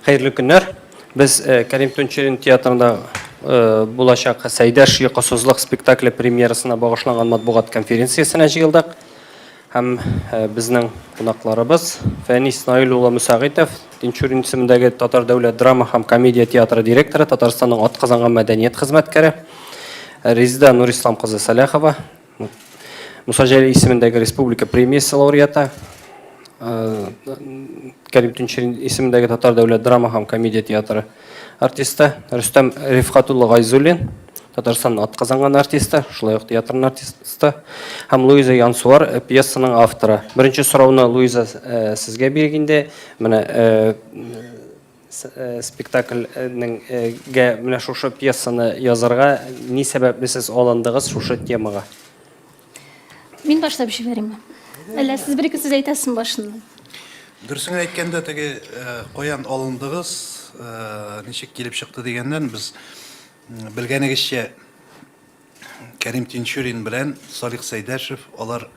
Hayırlı günler. Biz Kerim Tunçer'in tiyatrında bulacak Seydaş Yıkasızlık spektakli premierasına bağışlanan matbuat konferensiyasına jığıldık. Hem bizning qonaqlarimiz Fani Isnoilova Musagitov, Tinchurin ismidagi Tatar davlat drama ham komediya teatri direktori, Tataristonning atqazangan madaniyat xizmatkari Rezida Nurislam qizi Salaxova, Musa Jalil ismidagi respublika premiyasi laureati, Kerim Tunçer'in ismidagi Tatar davlat drama ham komediya teatri artisti Rustam Rifqatullo G'ayzulin, Tataristonning atqazangan artisti, shulay uq teatrning artisti, ham Luiza Yansuvar piyesining avtori. Birinchi so'rovni Luiza sizga berganda, mana spektaklning mana shu piyesani yozarga ne sababli siz olindingiz shu temaga? Men boshlab jiberaman. Alla siz bir-ikki so'z aytasiz boshini. Дұрысын әйткенде теге қоян алындығыз нешек келіп шықты дегеннен біз білгенігізше Керим Тинчурин білән Салих Сейдашев олар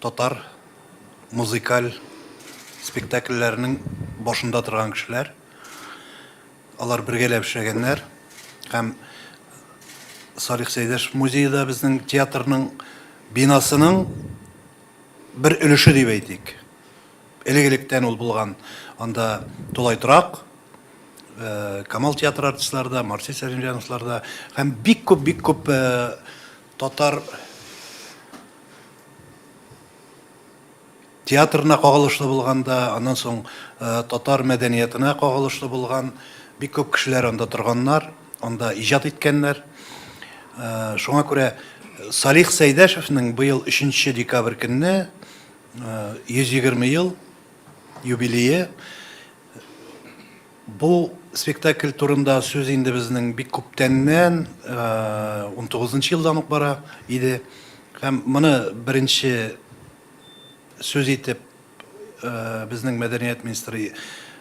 татар музыкаль спектакльләрнең башында торган кешеләр. Алар бергәләп эшләгәннәр. Һәм Салих Сейдашев музейда безнең театрның бинасының bir өлеше дип әйтик. Элегелектен ул булган анда Тулай Турак, Камал театр артистларда, Марсель Сәринҗановларда һәм бик күп татар театрына кагылышлы булганда, аннан соң татар мәдәниятенә кагылышлы булган бик күп кешеләр анда торганнар, анда иҗат иткәннәр. Шуңа күрә Салих Сейдашевның быел 3 декабрь көнне 120 ел юбилейы. Бу спектакль турында сөз инде безнең бик күптәннән 19 елдан ук бара иде. Һәм моны беренче сөз итеп безнең мәдәният министры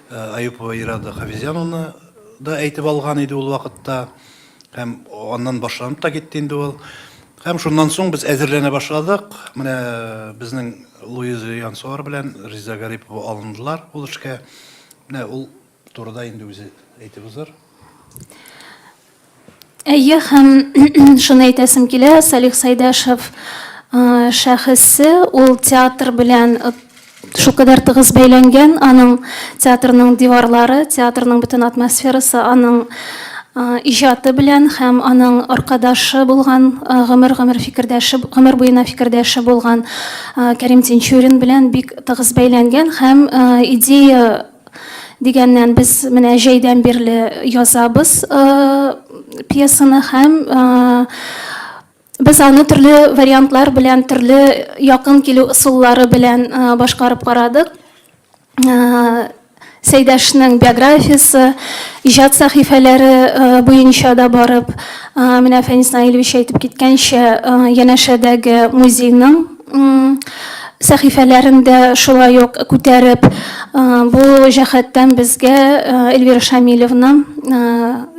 Аюпова Ирада Хафизяновна да әйтеп алган иде ул вакытта. Һәм аннан башланып та китте инде ул. Һәм шуннан соң без әзерләнә башладык. Менә безнең Луиза Янсуар белән Реза Гарипова алындылар ул эшкә. Менә ул турыда инде үзе әйтеп узар. Әйе, һәм шуны әйтәсем килә, Салих Сейдашев шәхесе ул театр белән шул кадәр тыгыз бәйләнгән, аның театрның диварлары, театрның бөтен атмосферасы аның иҗаты белән һәм аның аркадашы булган, гомер буена фикердәше булган Керим Тинчурин белән бик тыгыз бәйләнгән һәм идея дигәннән без менә җәйдән бирле язабыз пьесаны һәм без аны төрле вариантлар белән, төрле якын килү ысуллары белән башкарып карадык. Сейдашның биографиясы, иҗат сәхифәләре буенча да барып, менә Фәнис Наилович әйтеп киткәнчә, янәшәдәге музейның сәхифәләрендә шулай ук күтәреп, бу җәһәттән безгә Эльвира Шамиловна,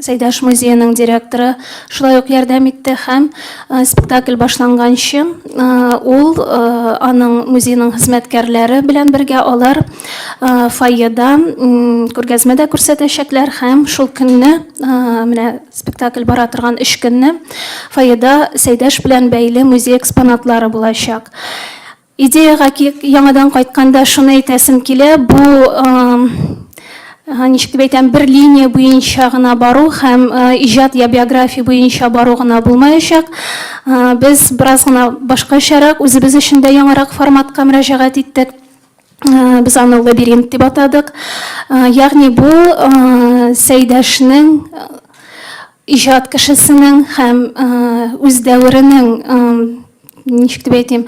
Сейдаш музееның директоры, шулай ук ярдәм итте һәм спектакль башланганчы ул аның музейның хезмәткәрләре белән бергә алар фойеда күргәзмәдә күрсәтәчәкләр һәм шул көнне, менә спектакль бара торган 3 көнне фойеда Сейдаш белән бәйле музей экспонатлары булачак. Идеяга яңадан кайтканда шуны әйтәсем килә, бу ничек дип әйтәм, бер линия буенча гына бару һәм иҗат я биография буенча бару гына булмаячак. Без бераз гына башкачарак, үзебез өчен дә яңарак форматка мөрәҗәгать иттек. Без аны лабиринт дип атадык. Ягъни бу Сейдашның иҗат кешесенең һәм үз дәверенең ничек дип әйтим,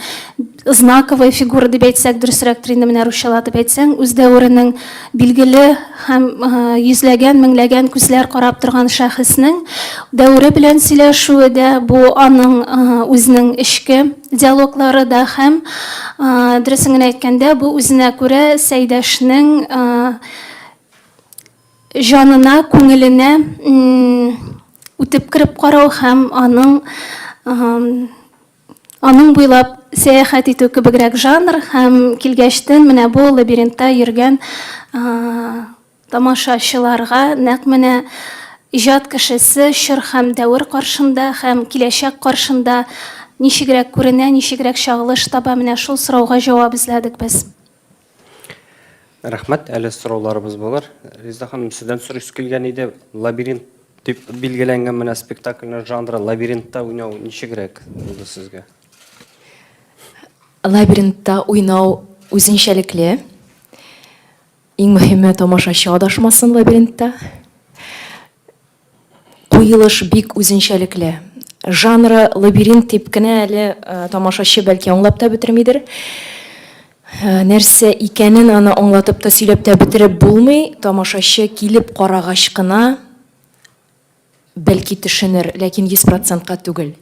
знаковая фигура дип әйтсәк, дөресрәк инде менә русчалатып әйтсәң, үз дәверенең билгеле һәм йөзләгән, меңләгән күзләр карап торган шәхеснең дәвре белән сөйләшүе дә, бу аның үзенең эчке диалоглары да һәм дөресен генә әйткәндә, бу үзенә күрә Сейдашның җанына, күңеленә үтеп кереп карау һәм аның буйлап сәяхәт итү кебегрәк жанр һәм килгәчтен менә бу лабиринтта йөргән тамашачыларга нәкъ менә иҗат кешесе чор һәм дәвер каршында һәм киләчәк каршында ничегрәк күренә, ничегрәк чагылыш таба, менә шул сорауга җавап эзләдек без. Рәхмәт, әле сорауларыбыз булыр. Реза ханым, сездән сорыйсы килгән иде. Лабиринт дип билгеләнгән менә спектакльнең жанры лабиринтта уйнау ничегрәк булды сезгә? Лабиринтта уйнау үзенчәлекле. Иң мөһиме тамашачы адашмасын лабиринтта. Куелыш бик үзенчәлекле. Жанры лабиринт дип кенә әле тамашачы бәлки аңлап та бетермидер. Нәрсә икәнен аны аңлатып та сөйләп тә бетереп булмый. Тамашачы килеп карагач кына бәлки төшенер, ләкин 100%-ка түгел.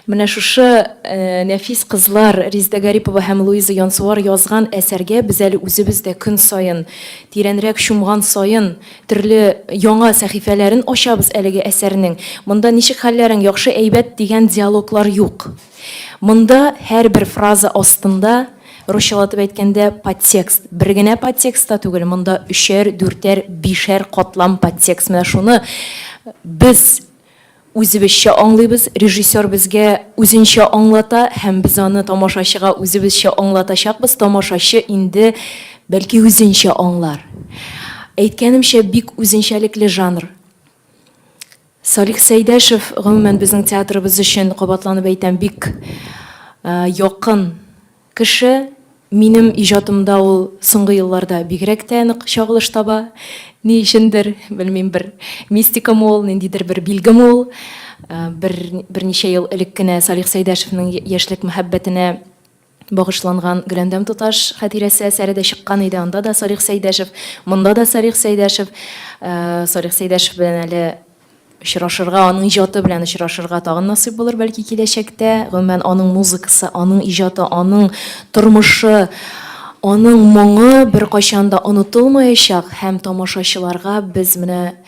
Менә шушы нәфис кызлар Резда Гарипова һәм Луиза Янсуар язган әсәргә без әле үзебез дә көн саен, тирәнрәк шумган саен төрле яңа сәхифәләрен ачабыз әлеге әсәрнең. Монда ничек хәлләрең, яхшы, әйбәт дигән диалоглар юк. Монда һәрбер фраза астында русчалатып әйткәндә подтекст. Бер генә подтекстта түгел, монда 3-әр, 4-әр, 5-әр катлам подтекст. Менә шуны без үзебезчә аңлыйбыз, режиссер безгә үзенчә аңлата һәм без аны тамашачыга үзебезчә аңлатачакбыз. Тамашачы инде бәлки үзенчә аңлар. Әйткәнемчә, бик үзенчәлекле жанр. Салих Сәйдәшев гомумән безнең театрыбыз өчен, кабатланып әйтәм, бик якын кеше. Минем иҗатымда ул соңгы елларда бигрәк тә нык чагылыш таба. Ни өчендер, белмим, бер мистика мул, ниндидер бер билге мул. Берничә ел элек кенә Салих Сәйдәшевнең яшьлек мәхәббәтенә багышланган Гөләндәм туташ хатирәсе әсәре дә чыккан иде. Анда да Салих Сәйдәшев, монда да Салих Сәйдәшев. Салих Сәйдәшев белән әле очрашырга, аның иҗаты белән очрашырга тагын насыйп булыр бәлки киләчәктә. Гомумән аның музыкасы, аның иҗаты, аның тормышы, аның моңы бер кайчан да онытылмаячак һәм тамашачыларга без менә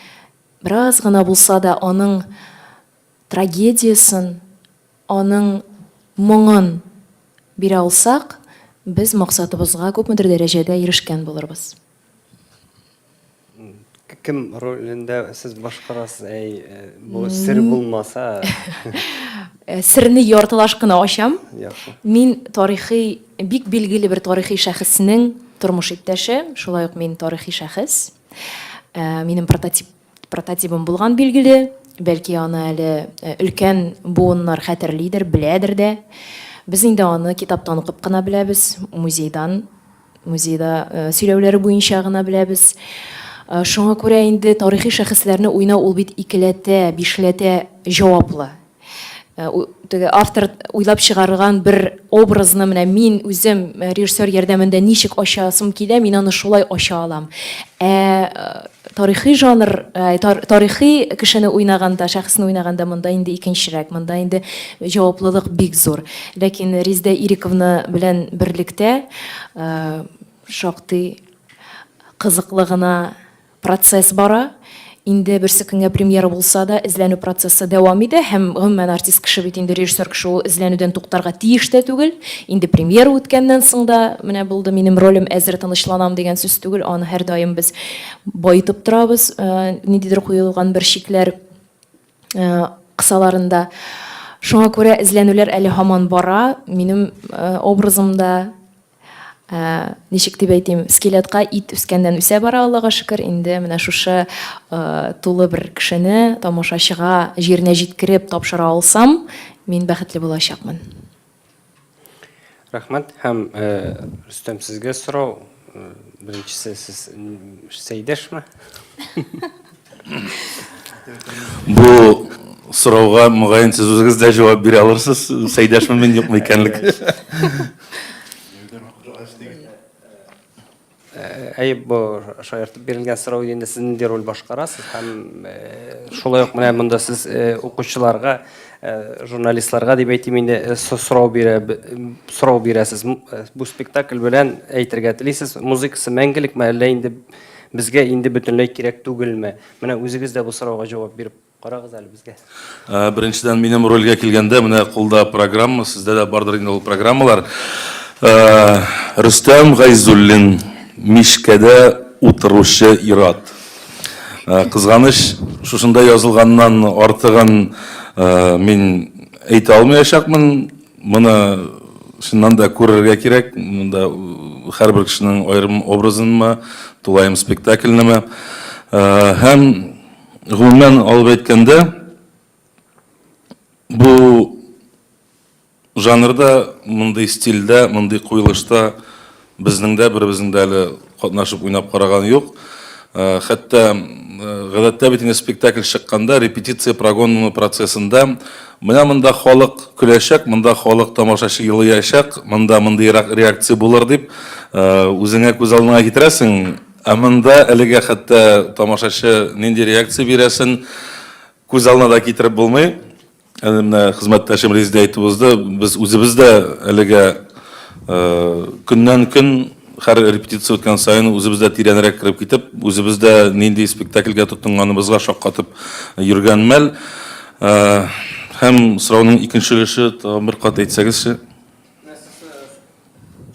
бераз гына булса да аның трагедиясын, аның моңын бирә алсак, без максатыбызга күпмедер дәрәҗәдә ирешкән булырбыз. Кем ролендә сез башкарасыз? Бу сер булмаса. Серне яртылаш кына ачам. Яхшы. Мин тарихи, бик билгеле бер тарихи шәхеснең тормыш иптәше, шулай ук мин тарихи шәхес. Минем прототипым булган билгеле, бәлки аны әле өлкән буыннар хәтерлидер, беләдер дә. Без инде аны китаптан укып кына беләбез, музейда сөйләүләре буенча гына беләбез. Шуңа күрә инде тарихи шәхесләрне уйнау ул бит икеләтә, бишләтә җаваплы. Автор уйлап чыгарган бер образны менә мин үзем режиссер ярдәмендә ничек ачасым килә, мин аны шулай ача алам. Тарихи жанр, тарихи кешене уйнаганда, шәхесне уйнаганда монда инде икенчерәк, монда инде җаваплылык бик зур. Ләкин Резда Ириковна белән берлектә шактый кызыклы гына процесс бара. Инде берсе көнгә премьера булса да, эзләнү процессы дәвам итә һәм гомумән артист кеше бит инде режиссер кеше ул эзләнүдән туктарга тиеш тә түгел. Инде премьера үткәннән соң да менә булды минем ролем, әзер тынычланам дигән сүз түгел. Аны һәр даим без байтып торабыз. Ниндидер куелган бер шикләр кысаларында. Шуңа күрә эзләнүләр әле һаман бара. Минем образымда ничек дип әйтим, скелетка ит үскәндән үсә бара, Аллага шөкер. Инде менә шушы тулы бер кешене тамашачыга җиренә җиткереп тапшыра алсам, мин бәхетле булачакмын. Рәхмәт. Һәм Рөстәм, сезгә сорау. Беренчесе, сез Сәйдәшме? Бу сорауга мөгаен сез үзегез дә җавап бирә алырсыз. Сәйдәшме мин юкмы икәнлек? Бу шаяртып бирелгән сорау инде сез нинди роль башкарасыз һәм шулай ук менә монда сез укучыларга, журналистларга дип әйтим инде сорау бирәсез. Бу спектакль белән әйтергә телисез, музыкасы мәңгелекме, әллә инде безгә инде бөтенләй кирәк түгелме? Менә үзегез дә бу сорауга җавап биреп Карагыз әле безгә. Беренчедән минем рольгә килгәндә менә кулда программа, сездә дә бардыр инде ул программалар. Рөстәм Гайзуллин, Мишкәдә утыручы ир-ат. Кызганыч, шушында язылганнан артыгын мин әйтә алмаячакмын. Моны шуннан да күрергә кирәк. Монда һәрбер кешенең аерым образынмы, тулайым спектакльнеме. Һәм гомумән алып әйткәндә, бу жанрда, мондый стильдә, мондый куелышта безнең дә беребезнең дә әле катнашып уйнап караган юк. Хәтта гадәттә бит инде спектакль чыкканда, репетиция прогон процессында менә монда халык көләчәк, монда халык тамашачы елыячак, монда мондый реакция булыр дип үзеңә күз алдына китерәсең. Ә монда әлегә хәтта тамашачы нинди реакция бирәсен күз алдына да китереп булмый. Менә хезмәттәшем Резидә әйтеп узды, без үзебез дә әлегә көннән-көн һәр репетиция үткән сайын үзебез дә тирәнрәк киреп китеп, үзебез дә нинди спектакльгә тотынганыбызга шаккатып йөргән мәл. Һәм сорауның икенче өлеше бер кат әйтсәгезче.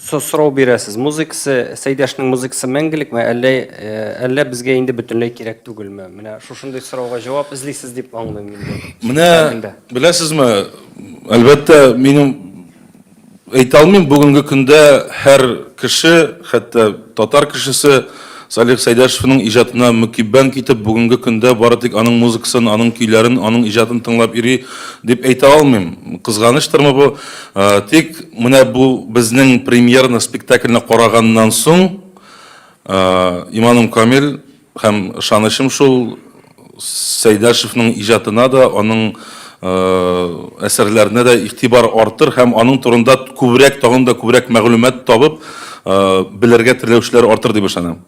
Сорау бирәсез. Музыкасы, Сәйдәшнең музыкасы мәңгелекме, әллә безгә инде бөтенләй кирәк түгелме? Менә шушындый сорауга җавап эзлисез дип аңлыйм инде. Менә беләсезме, әлбәттә минем әйтә алмыйм, бүгенге көндә һәр кеше, хәтта татар кешесе Салих Сәйдәшевнең иҗатына мөкиббән китеп, бүгенге көндә бары тик аның музыкасын, аның көйләрен, аның иҗатын тыңлап йөри дип әйтә алмыйм. Кызганыштырмы бу? Тик менә бу безнең премьерны спектакльне караганнан соң иманым камил һәм ышанычым шул, Сәйдәшевнең иҗатына да, аның әсәрләренә дә игътибар артыр һәм аның турында күбрәк, тагын да күбрәк мәгълүмат табып, белергә теләүчеләр артыр дип ышанам.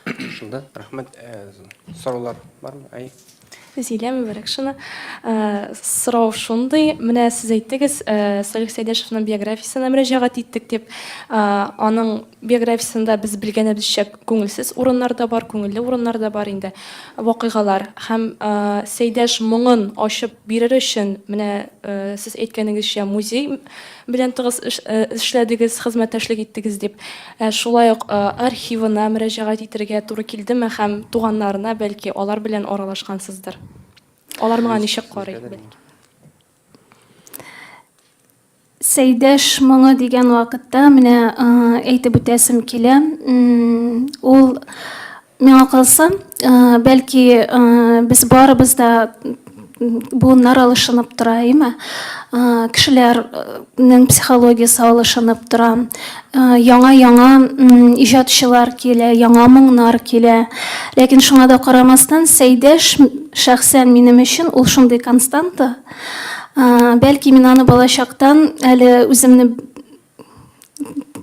Шунда, рәхмәт. Сораулар бармы? Ай. Зилә Мөбәрәкшина, сорау шундый, менә сез әйттегез, Салих Сәйдәшевнең биографиясына мөрәҗәгать иттек дип, аның биографиясында без белгәнебезчә күңелсез урыннар да бар, күңелле урыннар да бар инде, вакыйгалар. Һәм Сәйдәш моңын ачып бирер өчен, менә сез әйткәнегезчә музей белән тыгыз эшләдегез, хезмәттәшлек иттегез дип, шулай ук архивына мөрәҗәгать итәргә туры килдеме һәм туганнарына, бәлки алар белән аралашкансыздыр. Алар моңа ничек карый? Сәйдәш моңы дигән вакытта менә әйтеп үтәсем килә. Ул миңа калса, бәлки без барыбыз да буыннар алышынып тора, име? Кешеләрнең психологиясы алышынып тора. Яңа иҗатчылар килә, яңа моңнар килә. Ләкин шуңа да карамастан, Сәйдәш шәхсән минем өчен ул шундый константа. Бәлки мин аны балачактан әле үземне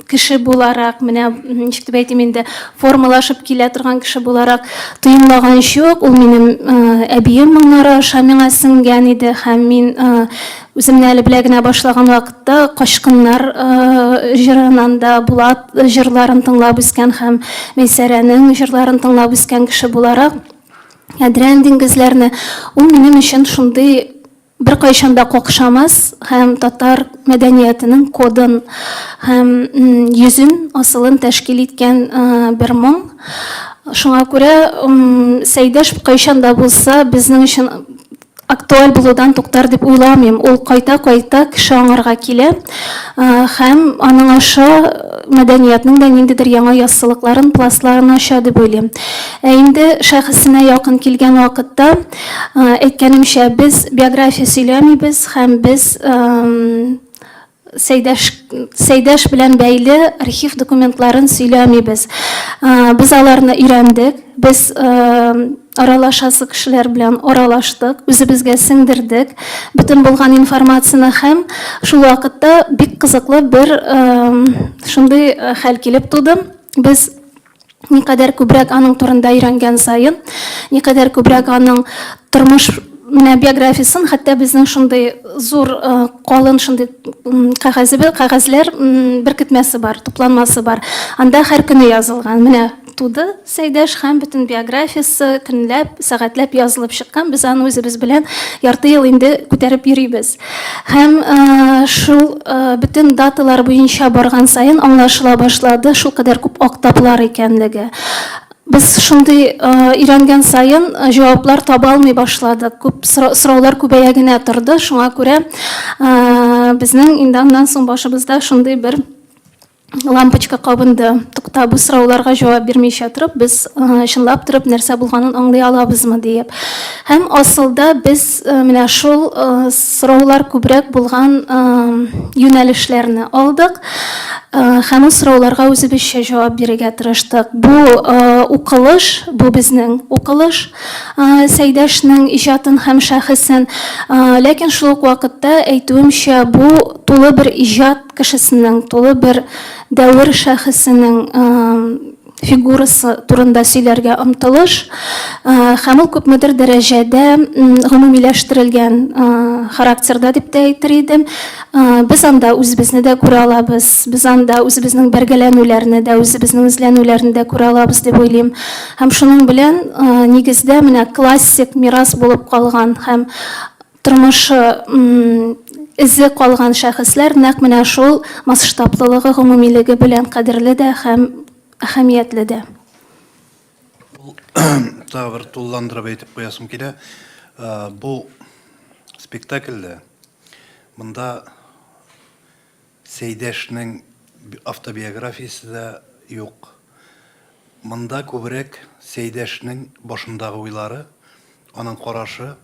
кеше буларак, менә ничек дип әйтим инде, формалашып килә торган кеше буларак тойымлаган юк. Ул минем әбием моңнары аша миңа сеңгән иде һәм мин үземне әле белә генә башлаган вакытта Кашкыннар җырынан да, Булат җырларын тыңлап үскән һәм Мәйсәрәнең җырларын тыңлап үскән кеше буларак, Ядрән диңгезләрне ул минем өчен шундый бер кайчан да какшамас һәм татар мәдәниятенең кодын һәм йөзен, асылын тәшкил иткән бер моң. Шуңа күрә Сәйдәш кайчан да булса безнең өчен актуаль булудан туктар дип уйламыйм. Ул кайта-кайта кеше аңарга килә һәм аның аша мәдәниятның да ниндидер яңа яссылыкларын, пластларын аша дип уйлыйм. Инде шәхесенә якын килгән вакытта, әйткәнемчә, без биография сөйләмибез һәм без Сәйдәш белән бәйле архив документларын сөйләмибез. Без аларны өйрәндек, без аралашасы кешеләр белән аралаштык, үзебезгә сеңдердек бөтен булган информацияны һәм шул вакытта бик кызыклы бер шундый хәл килеп туды. Без никадәр күбрәк аның турында өйрәнгән саен, никадәр күбрәк аның тормыш биографиясын, хәтта безнең шундый зур калын шундый кәгазьләр беркетмәсе бар, тупланмасы бар. Анда һәр көне язылган. Менә туды Сәйдәш һәм бөтен биографиясы көнләп, сәгатьләп язылып чыккан. Без аны үзебез белән ярты ел инде күтәреп йөрибез. Һәм шул бөтен даталар буенча барган сайын аңлашыла башлады шул кадәр күп актаплар икәнлеге. Без шундый өйрәнгән сайын җаваплар таба алмый башладык. Күп сораулар күбәя генә торды. Шуңа күрә безнең инде аннан соң башыбызда шундый бер лампочка кабынды. Тукта, бу сорауларга җавап бирмичә торып, без чынлап торып нәрсә булганын аңлый алабызмы диеп. Һәм асылда без менә шул сораулар күбрәк булган юнәлешләрне алдык. Һәм сорауларга үзебезчә җавап бирергә тырыштык. Бу укылыш, бу безнең укылыш, Сәйдәшнең иҗатын һәм шәхесен, ләкин шул ук вакытта әйтүемчә, бу тулы бер иҗат кешесенең, тулы бер дәвер шәхесенең фигурасы турында сөйләргә омтылыш, һәм ул күпмедер дәрәҗәдә гомумиләштерелгән характерда дип тә әйтер идем. Без анда үзебезне дә күрә алабыз, без анда үзебезнең бергәләнүләрне дә, үзебезнең эзләнүләрне дә күрә алабыз дип уйлыйм. Һәм шуның белән нигездә менә классик мирас булып калган һәм тормышы изе калган шәхесләр нәкъ менә шул масштаблылыгы, гомумилеге белән кадерле дә һәм әһәмиятле дә. Тағы бір тулыландырып әйтеп қоясым келе. Бұл спектакльде мында Сәйдәшнең автобиографиясы да юк. Мында күбрәк Сәйдәшнең башындагы уйлары, аның карашы,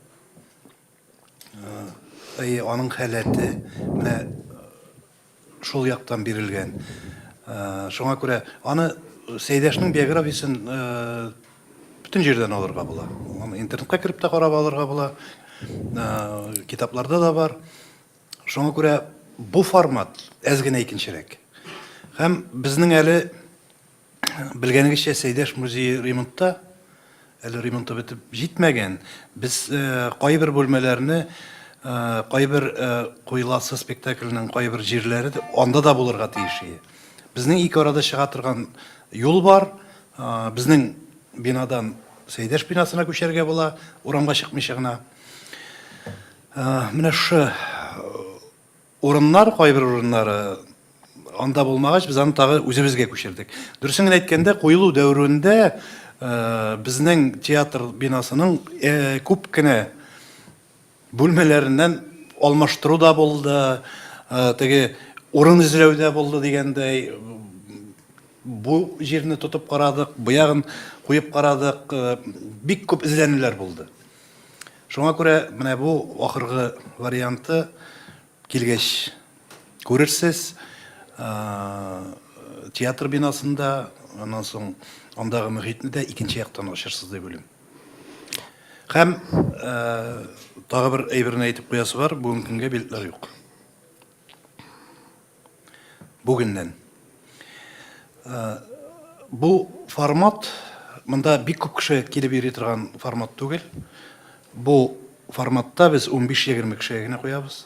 аның хәләте менә шул яктан бирелгән. Шуңа күрә аны Сәйдәшнең биографиясын бүтән җирдән алырга була. Аны интернетка кирип тә карап алырга була. Китапларда да бар. Шуңа күрә бу формат әз генә икенчерәк. Һәм безнең әле белгәнегезчә Сәйдәш музее ремонтта, әле ремонты бетеп җитмәгән. Без кайбер бүлмәләрне, кайбер куеласы спектакльнең кайбер җирләре анда да булырга тиеш. Безнең ике арада чыга торган юл бар. Безнең бинадан Сәйдәш бинасына күчәргә була, урамга чыкмыйча гына. Менә шу урыннар, кайбер урыннары анда булмагач, без аны тагы үзебезгә күчердек. Дөресен генә әйткәндә, куелу дәврендә безнең театр бинасының күп кенә бүлмәләреннән алмаштыру да булды, теге урын эзләү дә булды дигәндәй. Бу җирне тотып карадык, бу ягын куеп карадык, бик күп эзләнүләр булды. Шуңа күрә менә бу ахыргы варианты килгәч күрерсез. Театр бинасында, аннан соң андагы мөхитне дә икенче яктан ачырсыз дип уйлыйм. Һәм тагы бер әйберне әйтеп куясы бар, бүгенге көнгә билетлар юк. Бүгеннән. Бу формат, монда бик күп кеше килеп йөри торган формат түгел. Бу форматта без 15-20 кешегә генә куябыз.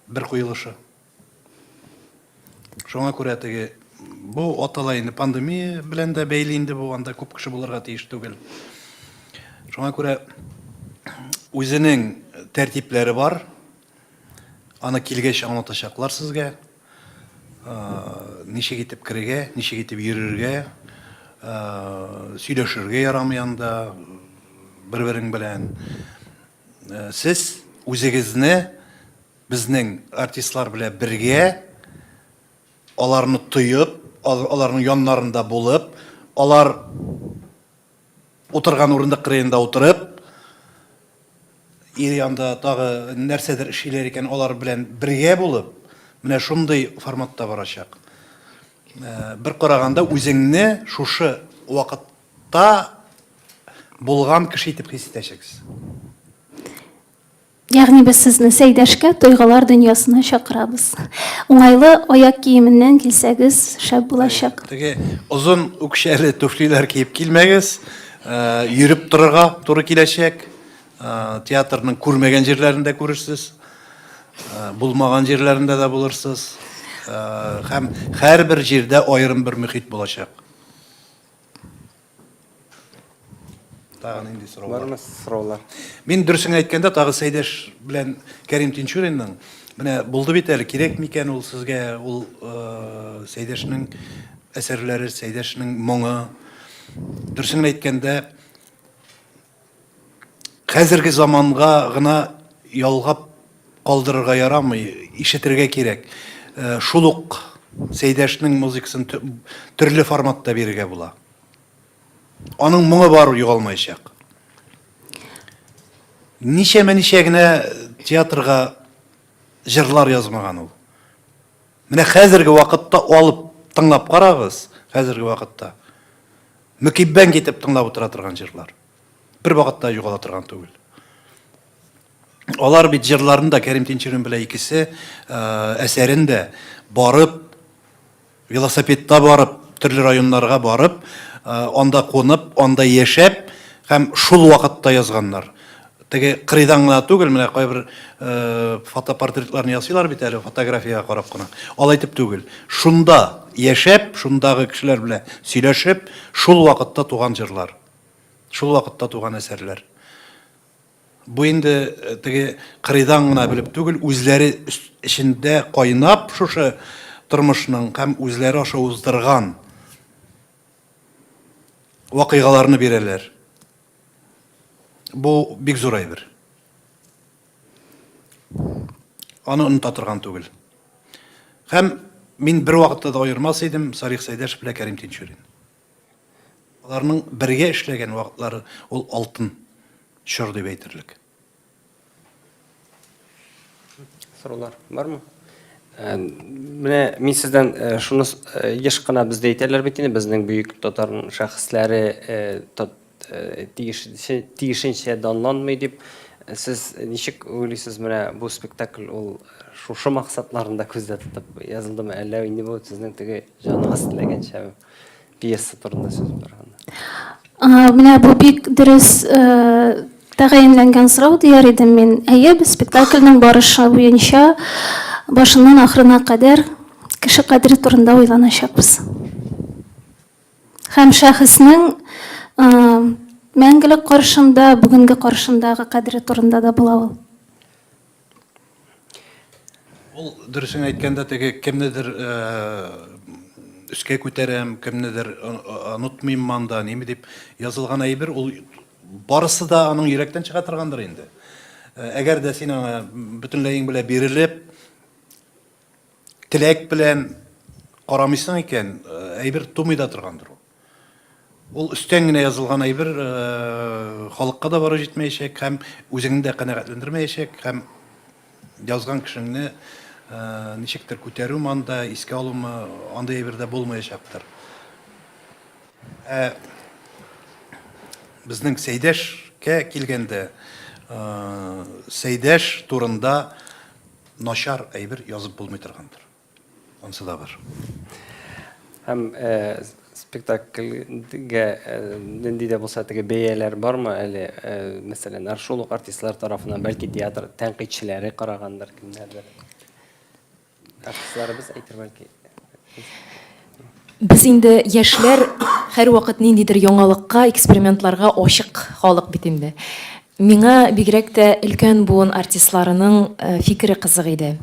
Бер куелышы. Шуңа күрә теге бу атала инде пандемия белән дә бәйле инде, бу анда күп кеше булырга тиеш түгел. Шуңа күрә үзенең тәртипләре бар. Аны килгәч аңлатачаклар сезгә. Ничек итеп керергә, ничек итеп йөрергә, сөйләшергә ярамый анда бер-берең белән. Сез үзегезне безнең артистлар белән бергә, аларны тоеп, аларның яннарында булып, алар утырган урындык кырыенда утырып, янда тагы нәрсәдер эшләр икән, алар белән бергә булып, менә шундый форматта барачак. Бер караганда үзеңне шушы вакытта булган кеше итеп хис итәчәксез. Ягъни без сезне Сәйдәшкә тойгылар дөньясына чакырабыз. Уңайлы аяк киеменнән килсәгез, шәп булачак. Теге озын үкчәле туфлилар киеп килмәгез, йөреп торырга туры киләчәк. Театрның күрмәгән җирләрендә күрерсез, булмаган җирләрендә дә булырсыз. Һәм һәрбер җирдә аерым бер мөхит булачак. Тагы нинди сораулар? Бармы сораулар? Мин дөресен әйткәндә, тагы Сәйдәш белән Кәрим Тинчуринның менә булды бит әле, кирәк микән ул сезгә, ул Сәйдәшнең әсәрләре, Сәйдәшнең моңы. Дөресен әйткәндә, хәзерге заманга гына ялгап калдырырга ярамый, ишетергә кирәк. Шул ук Сәйдәшнең музыкасын төрле форматта бирергә була. Аның моңы бар, югалмаячак. Ничә генә театрга җырлар язмаган ул. Менә хәзерге вакытта алып тыңлап карагыз, хәзерге вакытта. Мөкиббән китеп тыңлап утыра торган җырлар. Бер вакытта югала торган түгел. Алар бит җырларында Кәрим Тинчурин белән икесе әсәрендә барып, велосипедта барып, төрле районнарга барып, анда кунып, анда яшәп, һәм шул вакытта язганнар. Теге кырыйдан гына түгел, менә кайбер фотопортретларны ясыйлар бит әле, фотографияга карап кына. Алай итеп түгел. Шунда яшәп, шундагы кешеләр белән сөйләшеп, шул вакытта туган җырлар. Шул вакытта туган әсәрләр. Бу инде теге кырыйдан гына белеп түгел, үзләре эчендә кайнап шушы тормышның һәм үзләре аша уздырган вакыйгаларны бирәләр. Бу бик зур әйбер. Аны оныта торган түгел. Һәм мин бер вакытта да аермас идем Салих Сәйдәш белән Кәрим Тинчурин. Аларның бергә эшләгән вакытлары ул алтын чор дип әйтерлек. Сораулар бармы? Менә мин сездән шуны еш кына бездә әйтәләр бит инде, безнең бөек татар шәхесләре тиешенчә данланмый дип. Сез ничек уйлыйсыз, менә бу спектакль ул шушы максатларында күздә тотып язылдымы, әллә инде бу сезнең теге җаныгыз теләгәнчә пьеса турында сүз барганда? Менә бу бик дөрес тәгаенләнгән сорау дияр идем мин. Әйе, без спектакльнең барышы буенча башыннан ахырына кадәр кеше кадере турында уйланачакбыз. Һәм шәхеснең мәңгелек каршында, бүгенге каршындагы кадере турында да була ул. Ул дөресен әйткәндә, теге кемнедер өскә күтәрәм, кемнедер онытмыйм манда, неме дип язылган әйбер, ул барысы да аның йөрәктән чыга торгандыр инде. Әгәр дә син аңа бөтенләйең белән бирелеп, теләк белән карамыйсың икән, әйбер тумый да торгандыр ул. Ул өстән генә язылган әйбер, халыкка да бары җитмәячәк, һәм үзеңне дә канәгатьләндермәячәк, һәм язган кешеңне ничектер күтәрү манда, искә алумы, андай әйбердә булмаячактыр. Безнең Сәйдәшкә килгәндә, Сәйдәш турында начар әйбер язып булмый торгандыр. Ансы да бар. Һәм спектакльгә нинди дә булса теге бәяләр бармы әле, мәсәлән, шул ук артистлар тарафыннан, бәлки театр тәнкыйтьчеләре карагандыр, кемнәрдер. Артистларыбыз әйтер бәлки. Без инде яшьләр һәр вакыт ниндидер яңалыкка, экспериментларга ачык халык бит инде. Миңа бигрәк тә өлкән буын артистларының фикере кызык иде.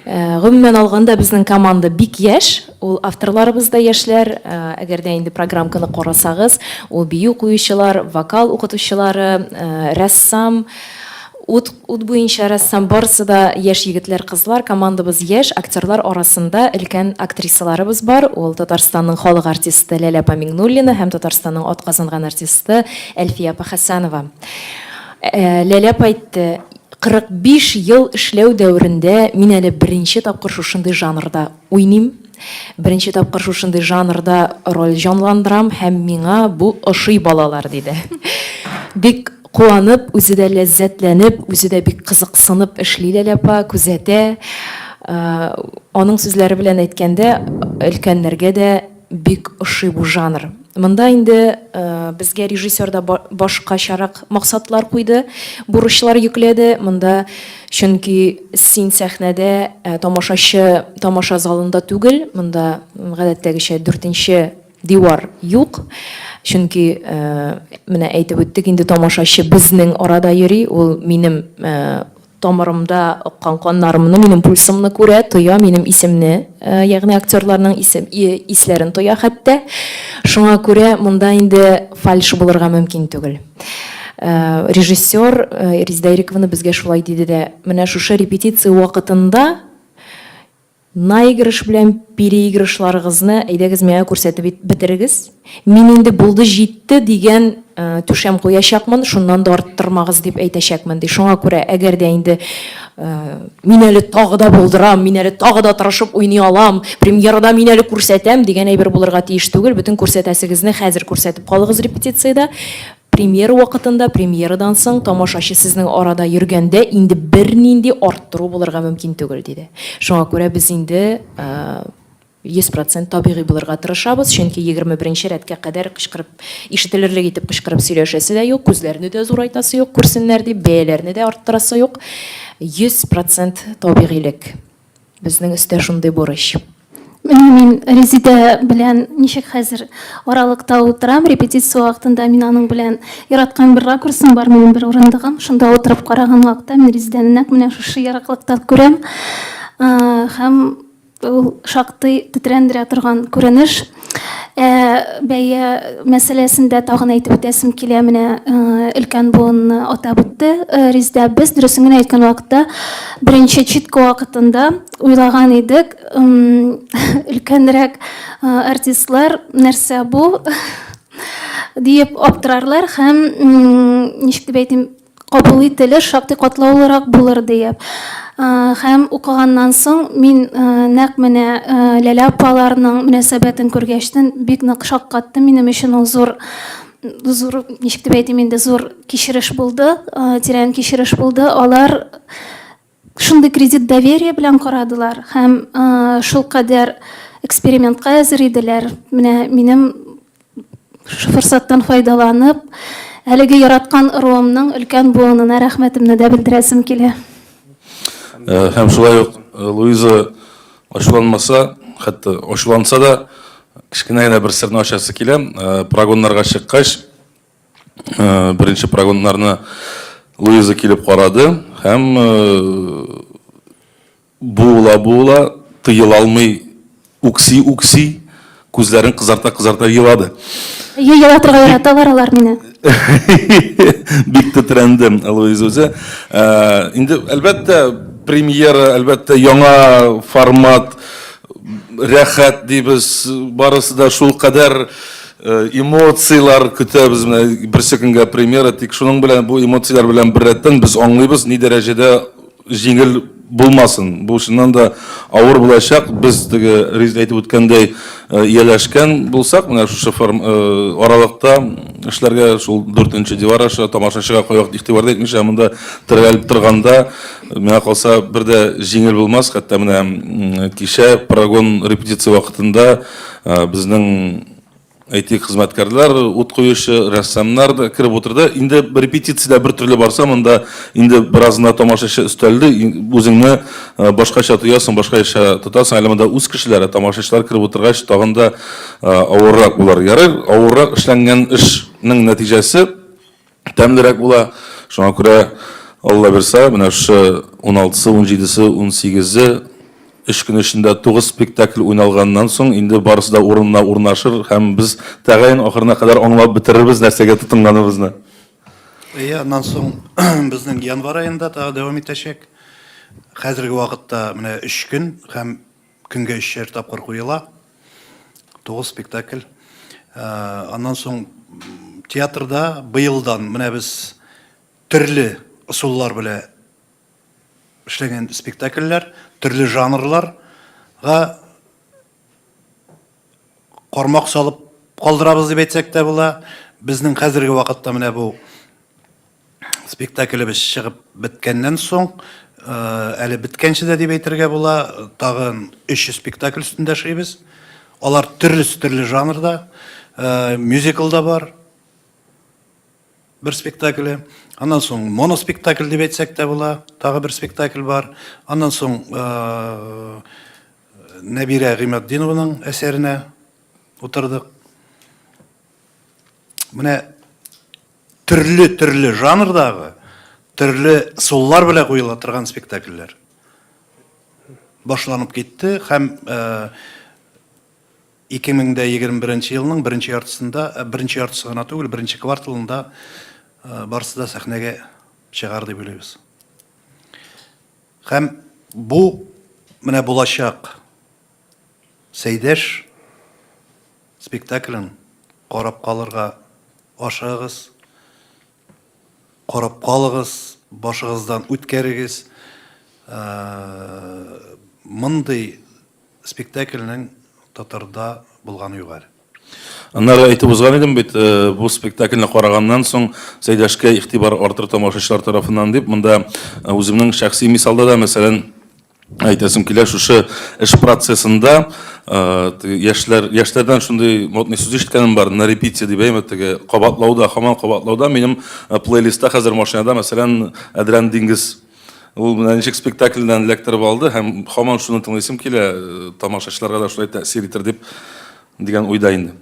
Гомумән алганда безнең команда бик яшь, ул авторларыбыз да яшьләр, әгәр дә инде программаны карасагыз, ул бию куючылар, вокал укытучылары, рәссам, ут буенча рәссам, барысы да яшь егетләр, кызлар, командабыз яшь, актерлар арасында өлкән актрисаларыбыз бар. Ул Татарстанның халык артисты Ләлә Миңнуллина һәм Татарстанның атказанган артисты Әлфия Хәсәнова. Ләлә әйтте, 45 ел эшләү дәврендә мин әле беренче тапкыр шушындый жанрда уйним. Беренче тапкыр шушындый жанрда роль җанландырам һәм миңа бу ошый балалар диде. Бик куанып, үзе дә ләззәтләнеп, үзе дә бик кызыксынып эшли Ләлә күзәтә. Аның сүзләре белән әйткәндә, өлкәннәргә дә бик ошый бу жанр. Монда инде безгә режиссер да башкачарак максатлар куйды, бурычлар йөкләде. Монда чөнки син сәхнәдә тамашачы тамаша залында түгел, монда гадәттәгечә 4нче дивар юк. Чөнки менә әйтеп үттек, инде тамашачы безнең арада йөри, ул минем тамырымда аккан каннарымны, минем пульсымны күрә, тоя, минем исемне, ягъни актерларның исләрен тоя хәтта. Шуңа күрә монда инде фальш булырга мөмкин түгел. Режиссер Резида Ириковна безгә шулай диде дә, менә шушы репетиция вакытында наигрыш белән переигрышларыгызны әйдәгез миңа күрсәтеп бетерегез. Мин инде булды җитте дигән түшәм куячакмын, шуннан да арттырмагыз дип әйтәчәкмен ди. Шуңа күрә әгәр дә инде мин әле тагы да булдырам, мин әле тагы да тырышып уйный алам, премьерада мин әле күрсәтәм дигән әйбер булырга тиеш түгел. Бөтен күрсәтәсегезне хәзер күрсәтеп калыгыз репетициядә. Премьера вакытында, премьерадан соң тамашачы сезнең арада йөргәндә инде бернинди арттыру булырга мөмкин түгел диде. Шуңа күрә без инде 100% табигый булырга тырышабыз, чөнки 21нче рәткә кадәр кычкырып, ишетелерлек итеп кычкырып сөйләшәсе дә юк, күзләрне дә зурайтасы юк, күрсеннәр дип, бәяләрне дә арттырасы юк. 100% табигыйлек. Безнең өстә шундый бурыч. Мин Резида белән ничек хәзер аралыкта утырам, репетиция вакытында мин аның белән яраткан бер ракурсым бар, минем бер урындыгым. Шунда утырып караган вакытта мин Резиданы нәкъ менә шушы яраклыкта күрәм. Һәм ул шактый тетрәндерә торган күренеш. Бәя мәсьәләсендә тагын әйтеп үтәсем килә, менә өлкән буынны атап үтте Резида. Без дөресен генә әйткән вакытта беренче читка вакытында уйлаган идек, өлкәнрәк артистлар нәрсә бу дип аптырарлар һәм ничек дип әйтим, кабул ителер, шактый катлаулырак булыр дип. Һәм укыганнан соң мин нәкъ менә Ләлә апаларның мөнәсәбәтен күргәчтен бик нык шаккатты. Минем өчен ул зур ничек дип әйтим инде, зур кичереш булды, тирән кичереш булды. Алар шундый кредит доверие белән карадылар һәм шул кадәр экспериментка әзер иделәр. Менә минем форсаттан файдаланып, әлеге яраткан руымның өлкән буынына рәхмәтемне дә белдерәсем килә. Һәм шулай ук Луиза ачуланмаса, хәтта ачуланса да, кичкенә генә бер серне ачасы килә. Прогоннарга чыккач, беренче прогоннарны Луиза килеп карады һәм була тыела алмый укси, күзләрен кызарта елады. Елатырга яраталар алар мине. Бик тетрәнде Луиза үзе. Инде әлбәттә премьера, әлбәттә яңа формат, рәхәт дибез, барысы да шул кадәр эмоциялар көтәбез. Бер секундга премьера, тик шуның белән, бу эмоциялар белән бер рәттән без аңлыйбыз ни дәрәҗәдә җиңел булмасын. Бу шуннан да авыр булачак. Без теге Резида әйтеп үткәндәй ияләшкән булсак, менә шушы аралыкта эшләргә шул 4нче дивар аша тамашачыга каяк игътибар итмичә, монда тирәлеп торганда миңа калса бер дә җиңел булмас. Хәтта менә кичә прогон репетиция вакытында безнең әйтик хезмәткәрләр, ут куючы, рәссамнар да киреп утырды. Инде репетициядә бер төрле барса, монда инде беразына тамашачы өстәлде, үзеңне башкача тоясың, башкача тотасың, әле монда үз кешеләре, тамашачылар киреп утыргач, тагын да авыррак булар. Ярый, авыррак эшләнгән эшнең нәтиҗәсе тәмлерәк була. Шуңа күрә Алла бирсә, менә шу 16-сы, 17-се, 18-се 3 көн эчендә 9 спектакль уйналганнан соң инде барысы да урынына урнашыр һәм без тәгаен ахырына кадәр аңлап бетерербез нәрсәгә тотынганыбызны. Аннан соң безнең январ аенда тагы дәвам итәчәк. Хәзерге вакытта менә 3 көн һәм көнгә 3 тапкыр куела. 9 спектакль. Аннан соң театрда быелдан менә без төрле ысуллар белән эшләгән спектакльләр, төрле жанрларга кармак салып калдырабыз дип әйтсәк тә була. Безнең хәзерге вакытта менә бу спектаклебез чыгып беткәннән соң, әле биткәнче дә дип әйтергә була, тагын 3 спектакль өстендә эшлибез. Алар төрле жанрда, мюзикл да бар. Бер спектакль. Аннан соң моноспектакль дип әйтсәк тә була, тагы бер спектакль бар. Аннан соң Нәбирә Гыймаддинованың әсәренә утырдык. менә төрле жанрдагы, төрле соллар белән куела торган спектакльләр башланып китте һәм 2021 елның беренче яртысы гына түгел, беренче кварталында барысы да сәхнәгә чыгар дип уйлыйбыз. Һәм бу менә булачак Сәйдәш спектаклен карап калырга ашыгыз, карап калыгыз, башыгыздан үткәрегез. Мондый спектакльнең Татарда булганы юк әле. Аннары әйтеп узган идем бит, бу спектакльне караганнан соң Сәйдәшкә игътибар артыр тамашачылар тарафыннан дип, монда үземнең шәхси мисалда да, мәсәлән, әйтәсем килә, шушы эш процессында яшьләрдән шундый модный сүз ишеткәнем бар, на репетиция дип әйтәм, теге кабатлауда, һаман кабатлауда минем плейлистта хәзер машинада, мәсәлән, Әдрән диңгез. Ул менә ничек спектакльдән эләктереп алды һәм һаман шуны тыңлыйсым килә, тамашачыларга да шулай тәэсир итер дип дигән уйда инде.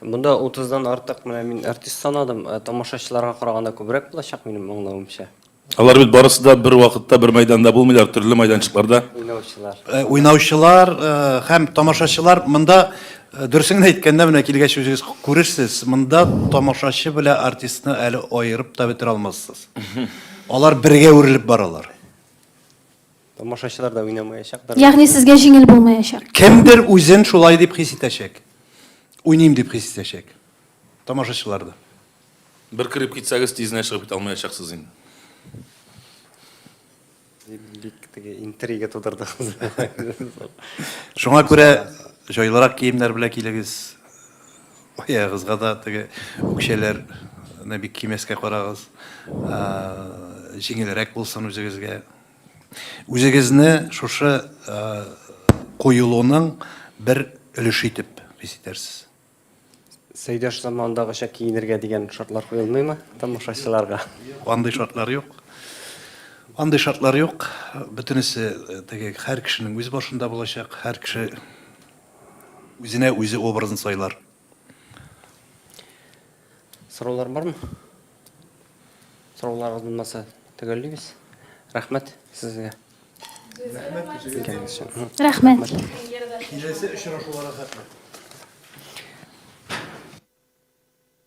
Монда 30-дан артык менә мин артист санадым, тамашачыларга караганда күбрәк булачак минем аңлавымча. Алар бит барысы да бер вакытта бер мәйданда булмыйлар, төрле мәйданчыкларда. Уйнаучылар һәм тамашачылар монда дөресен әйткәндә менә килгәч үзегез күрерсез, монда тамашачы белән артистны әле аерып та бетерә алмассыз. Алар бергә үрелеп баралар. Тамашачылар да уйнамаячаклар. Ягъни сезгә җиңел булмаячак. Кемдер үзен шулай дип хис итәчәк. Уйныйм дип хис итәчәк. Тамашачылар да. Бер кирип китсәгез, тизенә чыгып китә алмаячаксыз инде. Интрига тудырдыгыз. Шуңа күрә җайлырак киемнәр белән килегез. Аягызга да теге үкчәләрне бик кимәскә карагыз. Җиңелрәк булсын үзегезгә. Үзегезне шушы куелуның бер өлеше итеп хис итәрсез. Сәйдәш замандагыча киенергә дигән шартлар куелмыймы тамашачыларга? Андый шартлар юк. Андый шартлар юк. Бөтенесе теге һәр кешенең үз башында булачак, һәр кеше үзенә үзе образын сайлар. Сораулар бармы? Сорауларыгыз булмаса төгәллибез. Рәхмәт сезгә. Рәхмәт. Киләсе очрашуларга хәтле.